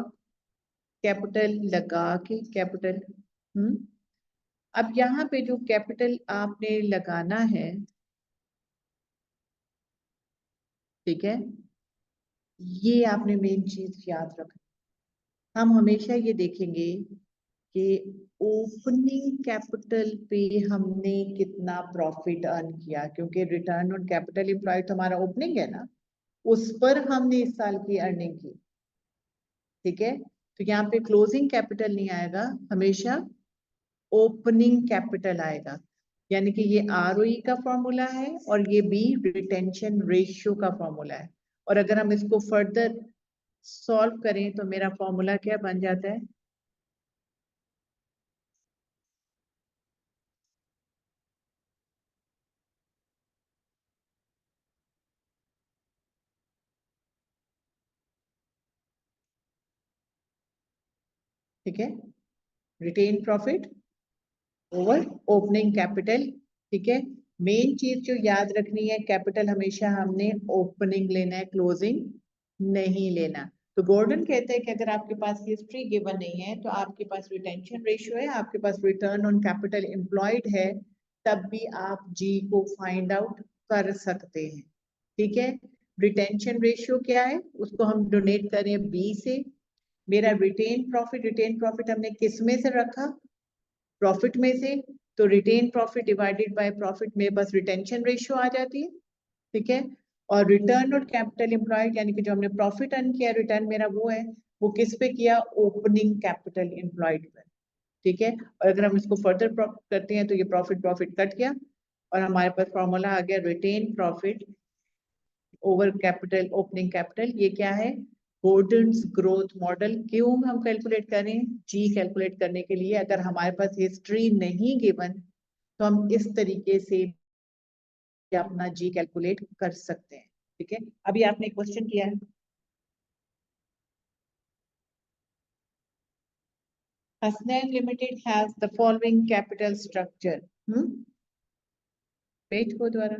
कैपिटल लगा के, कैपिटल, हम्म। अब यहाँ पे जो कैपिटल आपने लगाना है, ठीक है, ये आपने मेन चीज याद रखना। हम हमेशा ये देखेंगे कि ओपनिंग कैपिटल पे हमने कितना प्रॉफिट अर्न किया, क्योंकि रिटर्न ऑन कैपिटल एम्प्लॉयड तो हमारा ओपनिंग है ना, उस पर हमने इस साल की अर्निंग की, ठीक है। तो यहाँ पे क्लोजिंग कैपिटल नहीं आएगा, हमेशा ओपनिंग कैपिटल आएगा। यानी कि ये आरओई का फॉर्मूला है और ये बी रिटेंशन रेशियो का फॉर्मूला है। और अगर हम इसको फर्दर सॉल्व करें तो मेरा फॉर्मूला क्या बन जाता है, ठीक है, retain profit over opening capital, ठीक है। मेन चीज जो याद रखनी है, कैपिटल हमेशा हमने ओपनिंग लेना है, क्लोजिंग नहीं लेना। तो गॉर्डन कहते हैं कि अगर आपके पास हिस्ट्री गिवन नहीं है, तो आपके पास रिटेंशन रेशियो है, आपके पास रिटर्न ऑन कैपिटल एम्प्लॉयड है, तब भी आप जी को फाइंड आउट कर सकते हैं, ठीक है। रिटेंशन रेशियो क्या है, उसको हम डोनेट करें बी से। मेरा रिटेन प्रॉफिट हमने किस में से रखा, प्रॉफिट में से। तो retain profit divided by profit में बस रिटेंशन रेशियो आ जाती है, ठीक है। और रिटर्न ऑन कैपिटल एम्प्लॉयड, यानी कि जो हमने प्रॉफिट अर्न किया, रिटर्न मेरा वो है, वो किस पे किया, ओपनिंग कैपिटल एम्प्लॉयड पर, ठीक है। और अगर हम इसको फर्दर करते हैं तो ये प्रॉफिट प्रॉफिट कट गया और हमारे पास फॉर्मूला आ गया, retain profit over capital opening capital. ये क्या है, गॉर्डन्स ग्रोथ मॉडल। क्यों हम कैलकुलेट करें, जी कैलकुलेट करने के लिए। अगर हमारे पास हिस्ट्री नहीं गिवन तो हम इस तरीके से अपना जी कैलकुलेट कर सकते हैं, ठीक है। अभी आपने क्वेश्चन किया है, Hasnain limited has the following capital structure, page को द्वारा।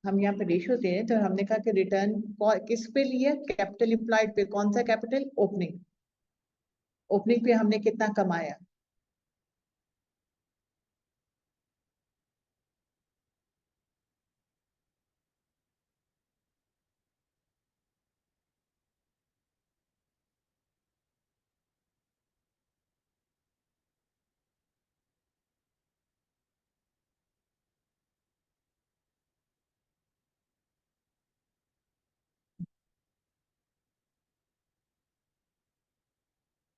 हम यहाँ पे रेशियो दे रहे हैं, तो हमने कहा कि रिटर्न किस पे लिया, कैपिटल एम्प्लॉयड पे। कौन सा कैपिटल, ओपनिंग, ओपनिंग पे हमने कितना कमाया।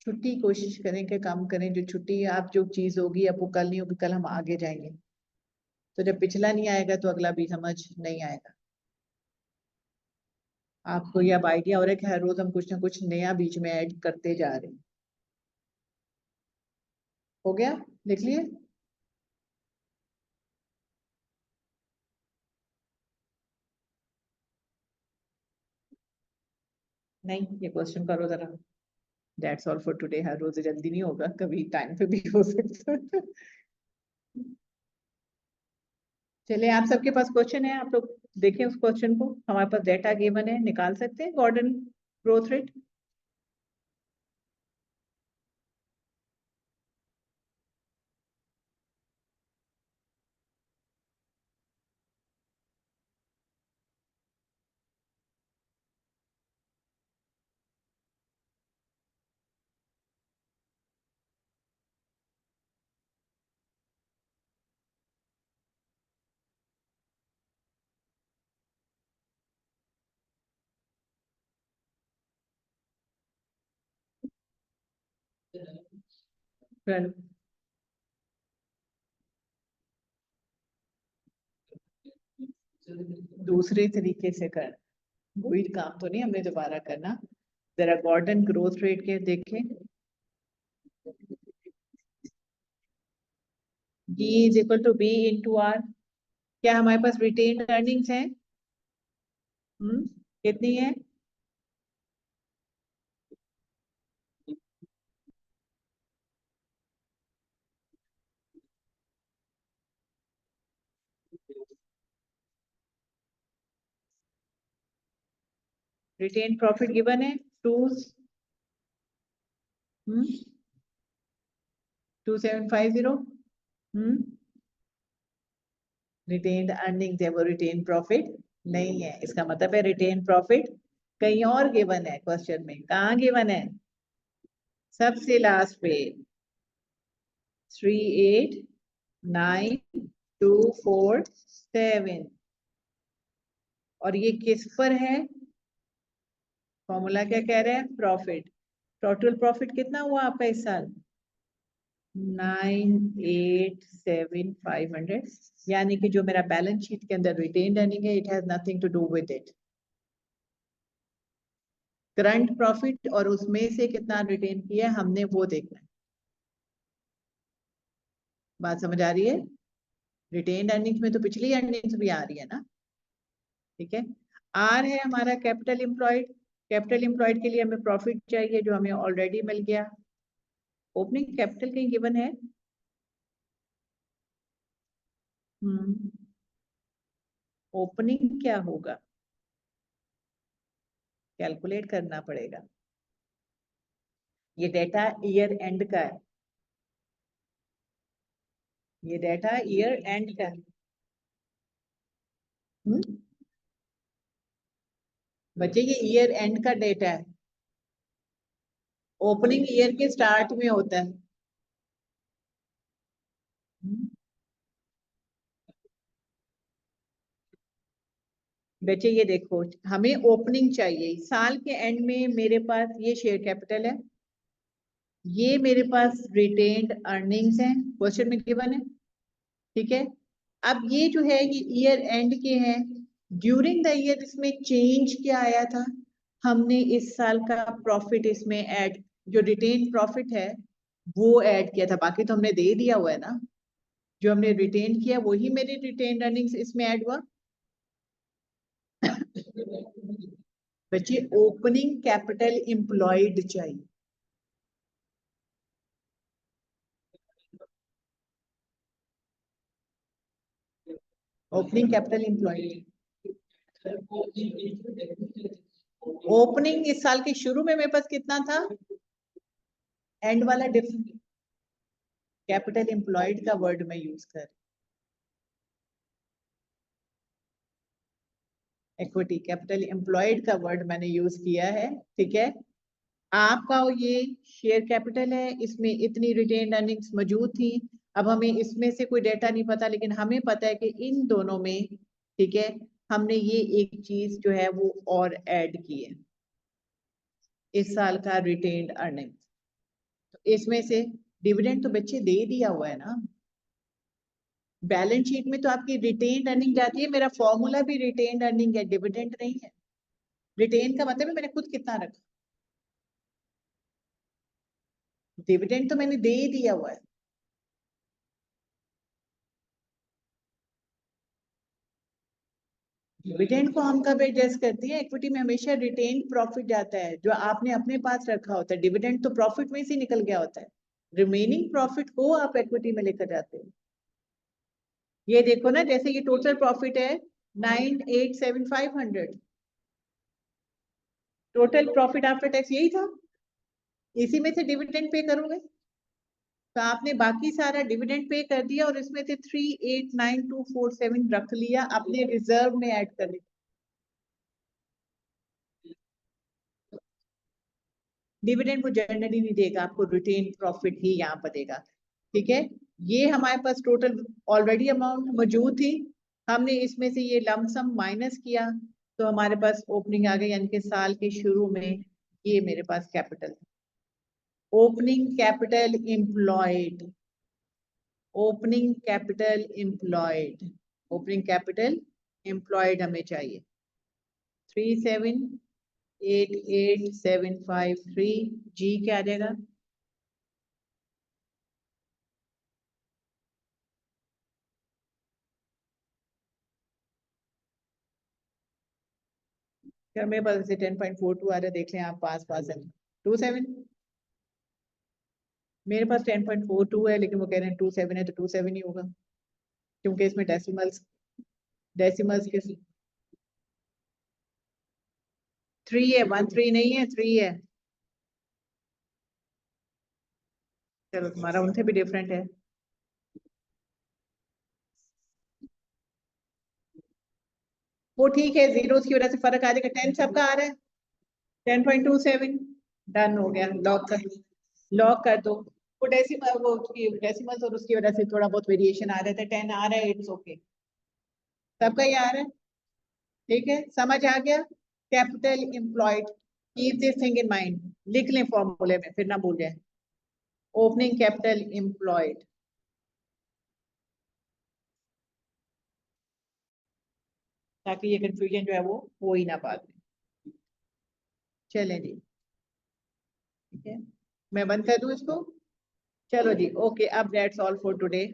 छुट्टी कोशिश करें कि कम करें, जो छुट्टी आप जो चीज होगी अब वो कल नहीं होगी, कल हम आगे जाएंगे। तो जब पिछला नहीं आएगा तो अगला भी समझ नहीं आएगा। आपको ये अब आइडिया हो रहा है कि हर रोज हम कुछ ना कुछ नया बीच में ऐड करते जा रहे हैं। हो गया, लिख लिए? नहीं, ये क्वेश्चन करो जरा। That's all for today. हर रोज जल्दी नहीं होगा, कभी टाइम पे भी हो सकता है। चलिए, आप सबके पास क्वेश्चन है, आप लोग देखें उस क्वेश्चन को। हमारे पास डेटा गिवन है, निकाल सकते हैं गॉर्डन ग्रोथ रेट। दूसरे तरीके से कर, वही काम तो नहीं हमने दोबारा करना। जरा गॉर्डन ग्रोथ रेट के देखें। G is equal to B into R. क्या हमारे पास रिटेन्ड अर्निंग्स है? कितनी है? रिटेन प्रॉफिट गिवन है 2750। रिटेन्ड अर्निंग्स है, वो रिटेन प्रॉफिट नहीं है। इसका मतलब है रिटेन प्रॉफिट कहीं और गिवन है क्वेश्चन में। कहाँ गिवन है? सबसे लास्ट पे 389247। और ये किस पर है? फॉर्मूला क्या कह रहा है? प्रॉफिट। टोटल प्रॉफिट कितना हुआ आपका इस साल? 987,500। यानी कि जो मेरा बैलेंस शीट के अंदर रिटेन्ड अर्निंग है, it has nothing to do with it. Current profit और उसमें से कितना रिटेन किया हमने वो देखना है। बात समझ आ रही है? रिटेन्ड अर्निंग्स में तो पिछली अर्निंग्स भी आ रही है ना। ठीक है। आर है हमारा कैपिटल एम्प्लॉयड। कैपिटल एम्प्लॉयड के लिए हमें प्रॉफिट चाहिए, जो हमें ऑलरेडी मिल गया। ओपनिंग कैपिटल कहीं गिवन है? ओपनिंग क्या होगा? कैलकुलेट करना पड़ेगा। ये डेटा ईयर एंड का है। ये डेटा ईयर एंड का है। बच्चे, ये ईयर एंड का डेटा है। ओपनिंग ईयर के स्टार्ट में होता है। बच्चे ये देखो, हमें ओपनिंग चाहिए साल के एंड में। मेरे पास ये शेयर कैपिटल है, ये मेरे पास रिटेन्ड अर्निंग्स हैं, क्वेश्चन में गिवन है। ठीक है। अब ये जो है ये ईयर एंड के हैं। ड्यूरिंग द ईयर इसमें चेंज क्या आया था? हमने इस साल का प्रॉफिट इसमें ऐड, जो रिटेन प्रॉफिट है वो ऐड किया था। बाकी तो हमने दे दिया हुआ है ना। जो हमने रिटेन किया वही मेरे रिटेन अर्निंग्स इसमें ऐड हुआ। बच्चे, ओपनिंग कैपिटल एम्प्लॉयड चाहिए। Opening capital employed. ओपनिंग इस साल के शुरू में मेरे पास कितना था? एंड वाला डिफरेंट। कैपिटल एम्प्लॉयड का वर्ड मैं यूज कर, इक्विटी कैपिटल एम्प्लॉयड का वर्ड मैंने यूज किया है। ठीक है। आपका ये शेयर कैपिटल है, इसमें इतनी रिटेन अर्निंग्स मौजूद थी। अब हमें इसमें से कोई डेटा नहीं पता, लेकिन हमें पता है कि इन दोनों में, ठीक है, हमने ये एक चीज जो है वो और ऐड की है, इस साल का रिटेन्ड अर्निंग। तो इसमें से डिविडेंड तो बच्चे दे दिया हुआ है ना। बैलेंस शीट में तो आपकी रिटेन्ड अर्निंग जाती है, मेरा फॉर्मूला भी रिटेन्ड अर्निंग है, डिविडेंड नहीं है। रिटेन का मतलब है मैंने खुद कितना रखा, डिविडेंड तो मैंने दे ही दिया हुआ है। डिविडेंड को हम कब एडजस्ट करते हैं, इक्विटी में हमेशा रिटेन प्रॉफिट जाता है जो आपने अपने पास रखा होता है, डिविडेंड तो प्रॉफिट में से निकल गया होता है, रिमेनिंग प्रॉफिट को आप इक्विटी में लेकर जाते हो। ये देखो ना, जैसे ये टोटल प्रॉफिट है 9,875,100, टोटल प्रॉफिट आफ्टर टैक्स यही था, इसी में से डिविडेंड पे करोगे तो आपने बाकी सारा डिविडेंड पे कर दिया और इसमें से 3,892,47 रख लिया अपने रिजर्व में ऐड कर लिया। डिविडेंड वो जनरली नहीं देगा आपको, रिटेन प्रॉफिट ही यहाँ पर देगा। ठीक है, ये हमारे पास टोटल ऑलरेडी अमाउंट मौजूद थी, हमने इसमें से ये लमसम माइनस किया तो हमारे पास ओपनिंग आ गई, यानी कि साल के शुरू में ये मेरे पास capital, opening capital employed, opening capital employed, opening capital employed हमें चाहिए 3,788,753, जी क्या आ जाएगा, क्या मेरे पास से 10.42 आ रहा है, देख लें आप, पास पास है 27, मेरे पास 10.42 है लेकिन वो कह रहे हैं 27 है तो 27 ही होगा क्योंकि इसमें डेसिमल्स, डेसिमल्स के 3 है, 13 नहीं है, 3 है। चलो तुम्हारा उनसे भी डिफरेंट है, वो ठीक है, जीरो की वजह से फर्क आ जाएगा, 10 सबका आ रहा है 10.27, डन हो गया, लॉक कर, लॉक कर दो। वो डेसिमल, वो उसकी डेसिमल्स और उसकी वजह से थोड़ा बहुत वेरिएशन आ रहे थे, 10 आ रहा है, इट्स ओके, सबका ही आ रहा है। ठीक है, समझ आ गया, capital employed, keep this thing in mind, लिख लें फॉर्मूले में फिर ना भूल जाए, ओपनिंग कैपिटल एम्प्लॉयड, ताकि ये कंफ्यूजन जो है वो हो ही ना बाद में। चलें जी, ठीक है, मैं बंद कर दूं इसको, चलो जी, ओके, अब दैट्स ऑल फॉर टुडे।